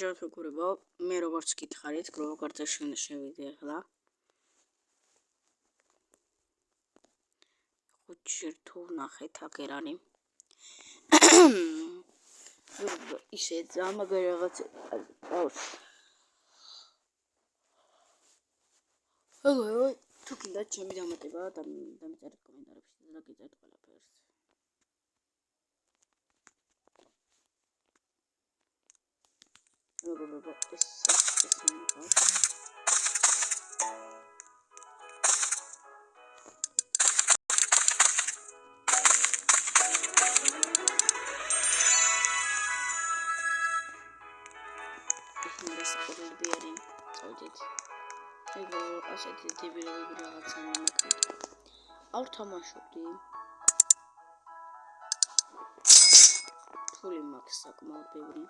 ჯერ ფიგურებო, მე როგორც გითხარით, როგორ შევიდე ახლა. ხუთჯერ თუ ვნახეთ აგერანი. ისე ძამაგერ რაღაც ყავს. ой, თუ კიდაც ჩემი დამატება დამიწერეთ კომენტარებში და გიწერთ ყველაფერს. მეგობრებო, ეს მინდა. სპორტბიერი წავიდეთ. მეგობრებო, ასეთი დებილები რაღაცა მომაკეთე. არ თამაშობდი. ფული მაქვს საკმაოდ ბევრი.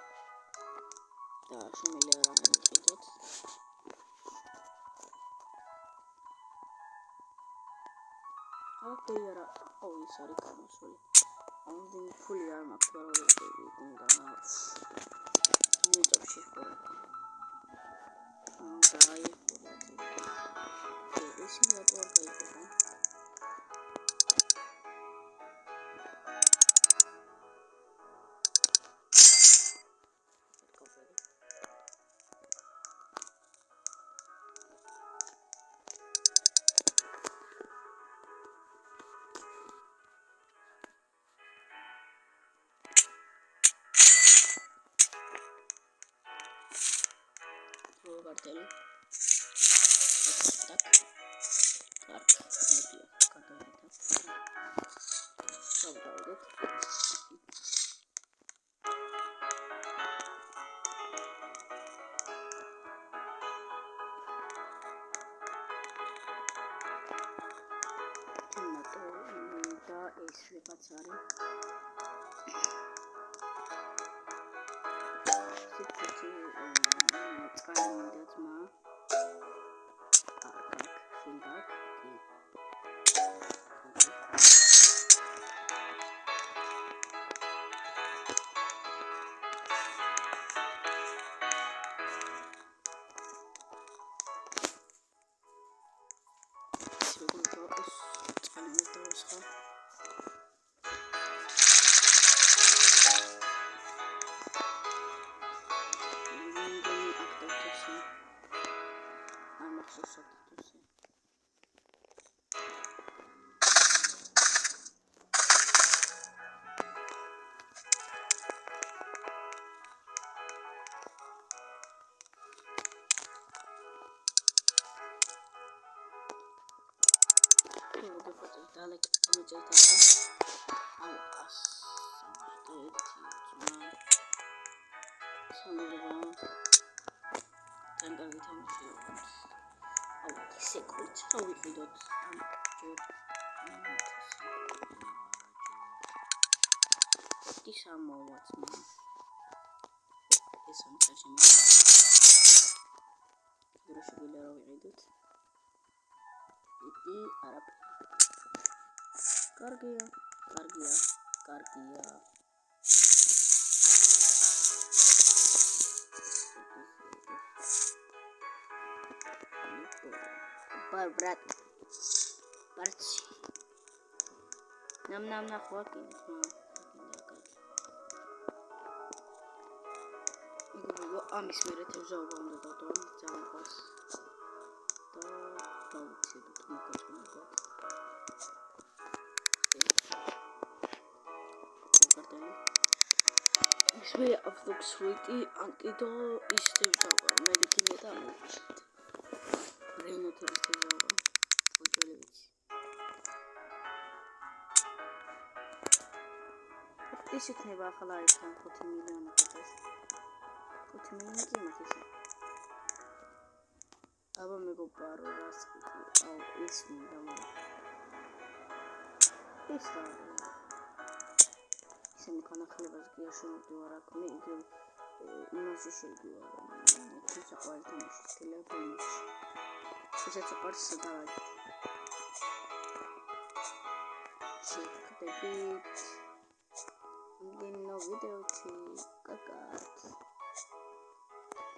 და შემიძლია რა მოვიყიდოთ. ოკეი, არა, ის არის გამოსული. ამიტომ ფული არ მაქვს, ვარ და ნეტებში ხდება. დაი ეს რატო არ გაიგება? Cartel. Cargia. Брат. Парчи. Нам на хватит. ამის მერე თევზაობა უნდა დავდო ძალებას და დავუცებთ მოკოჭმებად. ისმე აფლოქსვიტი ანტიდო ის თევზაობა მედიკინე და ამოვიჩით. რენოთების თევზაობა ოჯალებიც. ის იქნება ახლა ერთთან 5 მილიონი გადას. 5 მილიონი კი მაქვს ისე. აბა მეგობარო რას ვიტყვი? აუ ეს მინდა მაგრამ. ეს რა? ისინი განახლებას კი არ შემოვდივარ აქ მე იგივე იმაში შევდივარ. ეს საყვარელი თამაში ტელეფონში. ისაც უყარს დავაჯდ. შევხვდებით. Video to Gagat.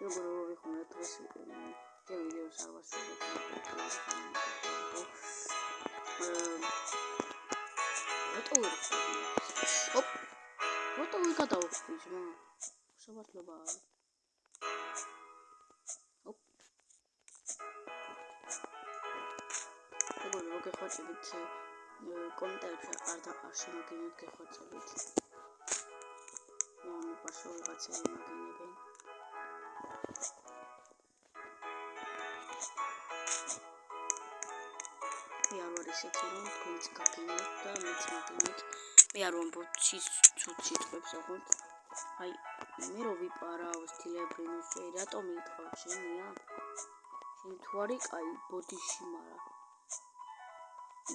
როგორ ვიხმართ დღეს ჩემ ვიდეოს არ ვასრულებ. როტო გადავხდი ძმა. შევასლობა. როგორ გეხვეწებით კომენტარებში არ შემოგინოთ გეხვეწებით. მე მიყვარს ვიღაცები მაგინებენ. მე არ ვარ ისეთი რომ თქვენც გაგინოთ და მეც მაგინოთ. მე არ ვამბობ სიტყვებს ოღონდ. აი მე რო ვიპარავ სტილებრინოს ჯერ რატომ იტყავ შენია? შენ თუ არი კაი ბოდიში მარა.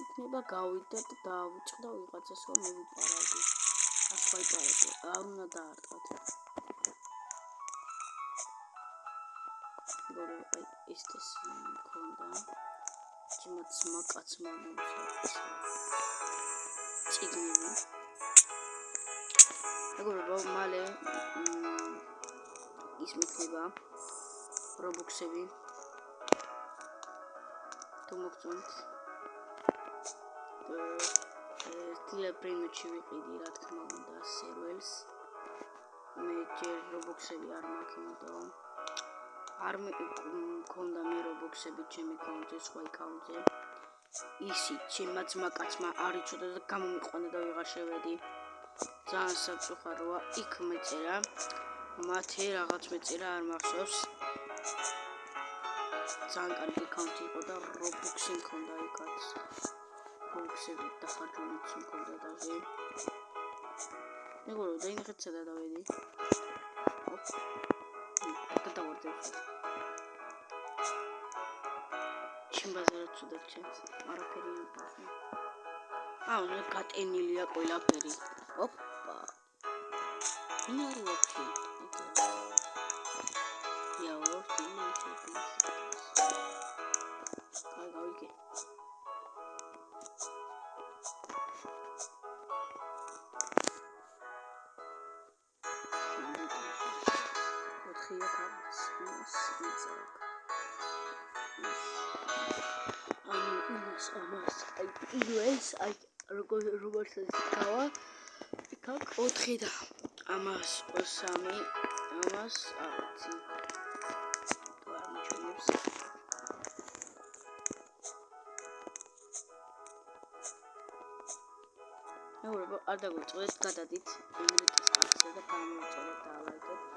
იქნება გავიდე და დავიწყდა ვიღაცას რომ მე ვიპარავდი. ასე ვიპარავდი. არ უნდა დაარტყათ. გორე აი ეს მქონდა. ჩემაც მაკაცმა მომსაუბრა. წიგნები. როგორ მალე ის მექნება რობუქსები. თუ მოგწონთ სტილებრინოში ვიყიდი რა თქმა უნდა სერველს. მე ჯერ რობუქსები არ მაქვს, იმიტომ არ მქონდა მე რობუქსები ჩემი აკაუნტზე, სხვა აკაუნტზე. ისიც ჩემმა ძმაკაცმა არ იცოდა და გამომიყვანა და ვეღარ შევედი. ძალიან სამწუხაროა. იქ მეწერა მათე რაღაც მეწერა არ მახსოვს. ძალიან კარგი აკაუნტი იყო და რობუქსი მქონდა იქაც. რობუქსები დახარჯულიც მქონდა დაზე. მეგობრებო, დაინახეთ სადა დავედი. გადავარდებ. ჩემ ბაზარად ცუდად ჩემს. არაფერი არ გასულ. მე გატენილია ყველაფერი. ოპა. მე არ ვაფშე. აი როგორც ისაა იქა 4 და ამას 3 ამას არცი თუ არ მიჩვენებს მეურვება არ დაგვიწევთ გადადით ინგლისის კაცზე და გამოვწერეთ და ლაიქეთ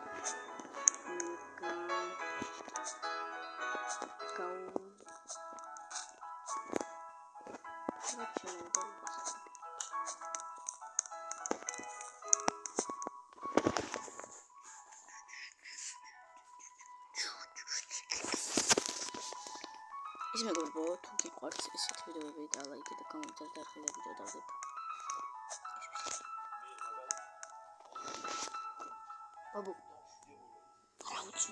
ის მეგობრებო, თუ გიყვართ ესეთ ვიდეოები და ლაიქეთ და კომენტარით და ახლა ვიდეო დავდებ. აბუ. არა უცი.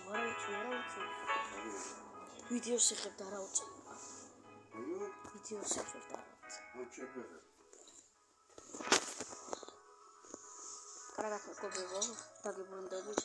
ვიდეოს ეხებ და რა უცი. ვიდეოს ეხებ და რა უცი. კარგად მეგობრებო, დაგიბრუნდებით.